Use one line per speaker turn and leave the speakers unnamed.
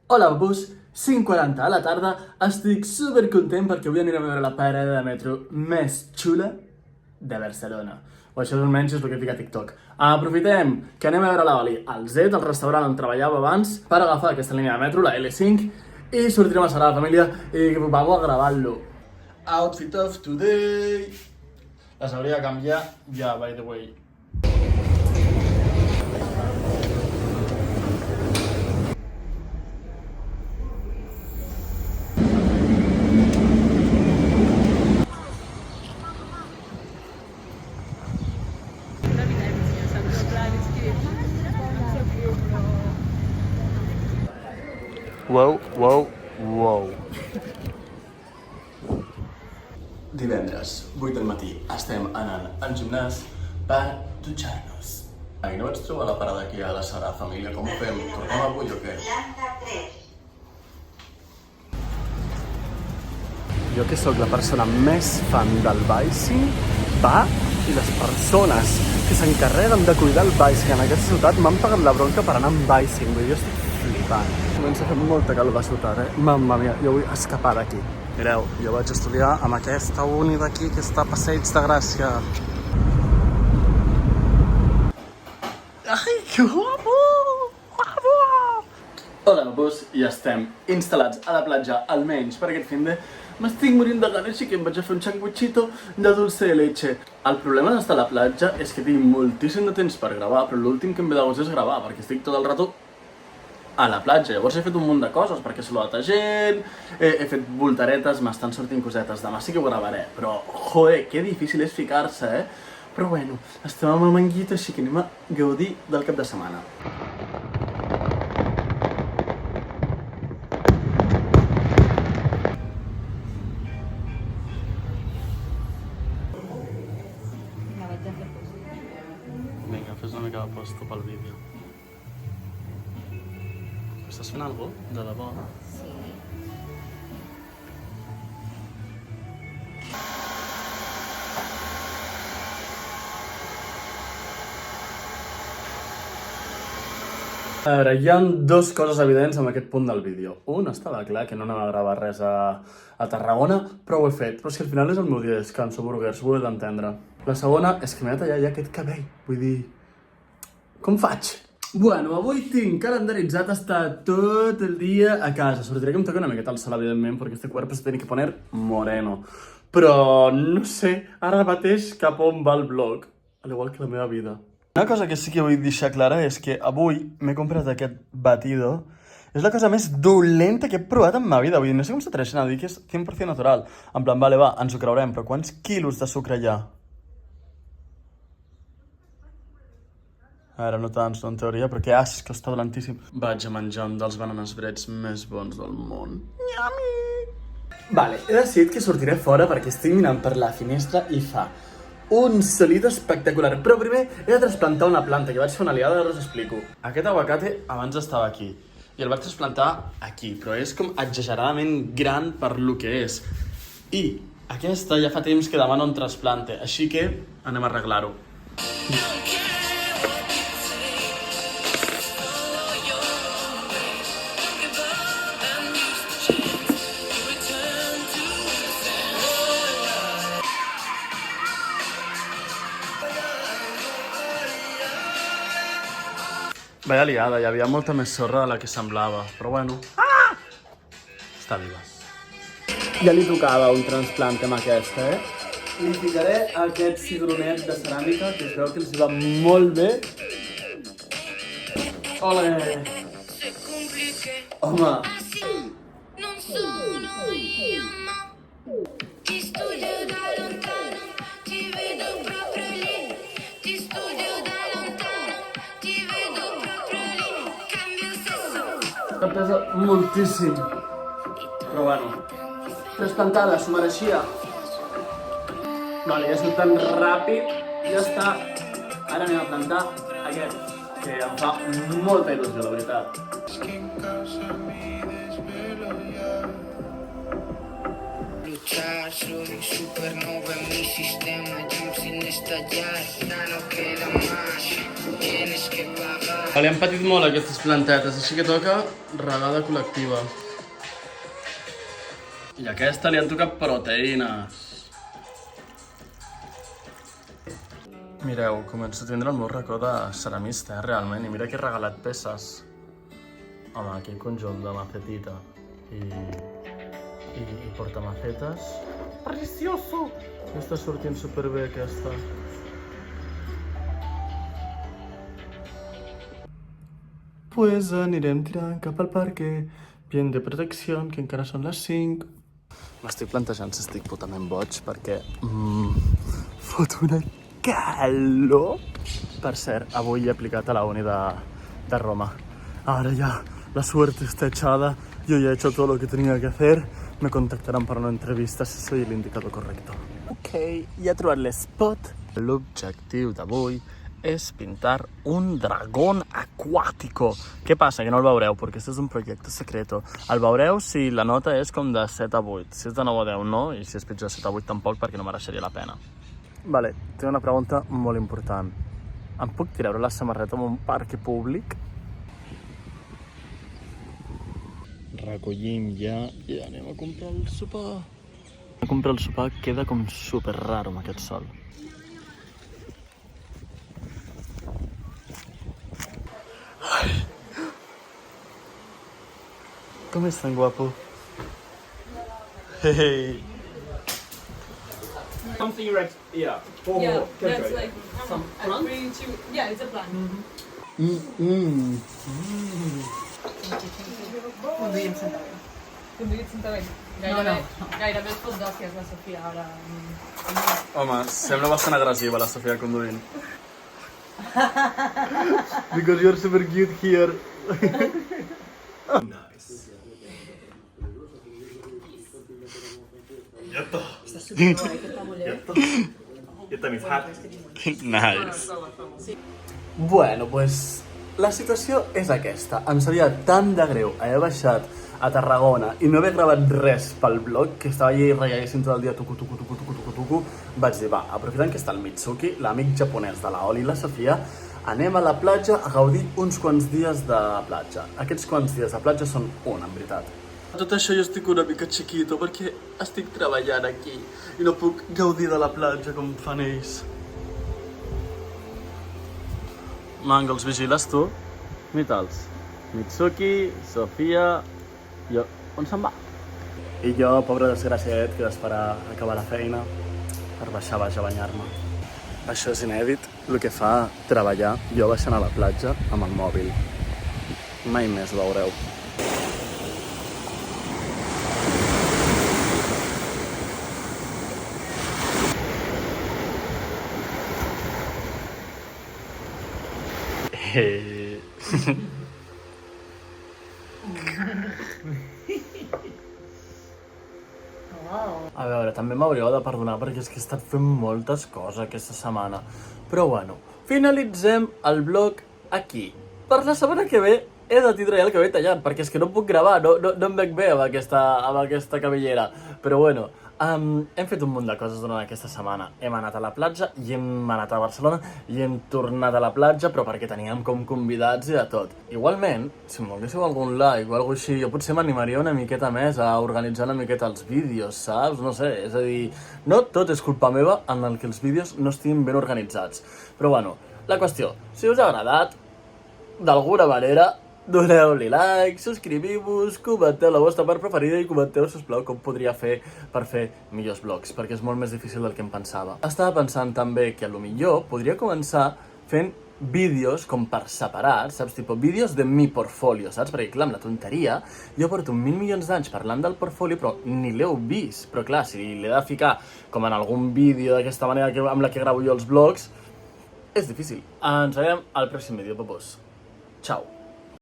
Hola, bus, 5:40 a la tarda, estic supercontent perquè avui anirem a veure la parada de metro més xula de Barcelona. O això almenys és el que fica a TikTok. Aprofitem que anem a veure l'Oli al Z, el restaurant on treballava abans, per agafar aquesta línia de metro, la L5, i sortirem a Sagrada Família i vamos a gravar-lo. Outfit of today. Les hauria de canviar ja, by the way. Wow. Divendres, 8 del matí, estem anant al gimnàs per dutxar-nos. Ai, no vaig trobar la parada aquí a la Sagrada Família, com ho fem? Tornem avui o què? Jo que sóc la persona més fan del biking, va, i les persones que s'encarreguen de cuidar el biking en aquesta ciutat m'han pagat la bronca per anar amb biking, vull dir, jo estic flipant. Comença a fer molta calor a la ciutat, Mamma mia, jo vull escapar d'aquí. Mireu, jo vaig estudiar amb aquesta uni d'aquí que està a Passeig de Gràcia. Ai, que guapo! Guapo! Hola, bus, ja estem instal·lats a la platja, almenys per aquest fin de... M'estic morint de gana, així que em vaig a fer un sandwichito de dulce de leche. El problema d'estar a la platja és que tinc moltíssim de temps per gravar, però l'últim que em ve de gust és gravar, perquè estic tot el rato a la platja. Llavors he fet un munt de coses, perquè he saludat a gent, he fet voltaretes, m'estan sortint cosetes. Demà sí que ho gravaré, però, joder, que difícil és ficar-se, Però bueno, estem amb el manguito, així que anem a gaudir del cap de setmana. Vinga, fes una mica de posto pel vídeo. Estàs fent alguna cosa? De debò?
Sí.
A veure, hi ha dues coses evidents en aquest punt del vídeo. Un, estava clar que no anava a gravar res a Tarragona, però ho he fet. Però és que al final és el meu dia de descans, burgers, ho he d'entendre. La segona és que m'he de tallar ja aquest cabell. Vull dir... Com faig? Bueno, avui tinc calendaritzat estar tot el dia a casa. Sortiré que em toca una miqueta al sol, evidentment, perquè este cuerpo se tiene que poner moreno. Però no sé, ara mateix cap on va el vlog, al igual que la meva vida. Una cosa que sí que vull deixar clara és que avui m'he comprat aquest batido. És la cosa més dolenta que he provat en ma vida. Vull dir, no sé com s'atreixen a dir que és 100% natural. En plan, vale, va, ens ho creurem, però quants quilos de sucre hi ha? A veure, no tants, no en teoria, però que asc, està dolentíssim. Vaig a menjar un dels bananes breads més bons del món. Nyami! Vale, he decidit que sortiré fora perquè estic mirant per la finestra i fa un solit espectacular. Però primer he de trasplantar una planta, que vaig fer una liada, ara us explico. Aquest aguacate abans estava aquí, i el vaig trasplantar aquí, però és com exageradament gran per lo que és. I aquesta ja fa temps que demana un trasplante, així que anem a arreglar-ho. Vaya liada, hi havia molta més sorra de la que semblava, però bueno... Està viva. Ja li tocava un trasplante amb aquesta, Li ficaré aquest cigronet de ceràmica, que es veu que els va molt bé. Ole! Home! Que pesa moltíssim. Però bueno, trasplantada, s'ho mereixia. Vale, ja ha sigut tan ràpid, ja està. Ara anem a plantar aquest, que em fa molta il·lusió, la veritat.
luchar, soy supernova en mi sistema, jump sin estallar, ya no queda más, tienes que pagar.
Li han patit molt aquestes plantetes, així que toca regada col·lectiva. I a aquesta li han tocat proteïnes. Mireu, començo a tindre el meu racó de ceramista, realment, i mira que he regalat peces. Home, aquí conjunt de macetita i portamacetes. Precioso! Està sortint superbé, aquesta. Pues anirem tirant cap al parque, bien de protecció, que encara són les 5. M'estic plantejant si estic putament boig, perquè fot una calor. Per cert, avui he aplicat a la uni de Roma. Ahora ya la suerte está echada, yo ya he hecho todo lo que tenía que hacer, me contactarán para una entrevista si soy el indicado correcto. Ok, ja he trobat l'espot. L'objectiu d'avui és pintar un dragón acuático. Què passa? Que no el veureu, perquè este és un projecte secreto. El veureu si la nota és com de 7 a 8. Si és de 9 a 10 no, i si és pitjor de 7 a 8 tampoc, perquè no mereixeria la pena. Vale, tinc una pregunta molt important. Em puc treure la samarreta en un parc públic? Recollim ja i anem a comprar el sopar. A comprar el sopar queda com super raro amb aquest sol. Ai. Com és tan guapo? Hey.
Something right, yeah. For
Yeah, that's
temporary.
like
Some
I'm
plant?
bringing to. Yeah, it's a plant.
Conduïm sense veure.
Conduït sentament. Gairebé et fot d'hòsties la Sofia ara.
Home, sembla bastant agressiva la Sofia conduint. Because you're super cute here. Nice. Bueno, pues la situació és aquesta. Em sabia tan de greu haver baixat a Tarragona i no haver gravat res pel blog, que estava allà i reialíssim tot el dia tucu. Vaig dir, va, aprofitant que està el Mitsuki, l'amic japonès de la Oli i la Sofia, anem a la platja a gaudir uns quants dies de platja. Aquests quants dies de platja són un, en veritat. Tot això jo estic una mica chiquito perquè estic treballant aquí i no puc gaudir de la platja com fan ells. Mango, els vigiles tu? Mitals. Mitsuki, Sofia... Jo... On se'n va? I jo, pobre desgraciat, que d'esperar acabar la feina per baixar baix a banyar-me. Això és inèdit, el que fa treballar jo baixant a la platja amb el mòbil. Mai més ho veureu. A veure, també m'hauríeu de perdonar perquè és que he estat fent moltes coses aquesta setmana. Però bueno, finalitzem el vlog aquí. Per la setmana que ve he de tindre ja el cabell tallat, perquè és que no puc gravar, no em veig bé amb aquesta cabellera. Però bueno, hem fet un munt de coses durant aquesta setmana. Hem anat a la platja i hem anat a Barcelona i hem tornat a la platja, però perquè teníem com convidats i de tot. Igualment, si em volguéssiu algun like o alguna cosa així, jo potser m'animaria una miqueta més a organitzar una miqueta els vídeos, saps? No sé, és a dir, no tot és culpa meva en el que els vídeos no estiguin ben organitzats. Però bueno, la qüestió, si us ha agradat, d'alguna manera, doneu-li like, subscriviu-vos, comenteu la vostra part preferida i comenteu, sisplau, com podria fer per fer millors vlogs, perquè és molt més difícil del que em pensava. Estava pensant també que a lo millor podria començar fent vídeos com per separat, saps? Tipo vídeos de mi portfolio, saps? Perquè clar, amb la tonteria, jo porto 1.000 milions d'anys parlant del portfolio, però ni l'heu vist. Però clar, si l'he de ficar com en algun vídeo d'aquesta manera amb la que gravo jo els vlogs, és difícil. Ens veiem al pròxim vídeo, papós. Ciao.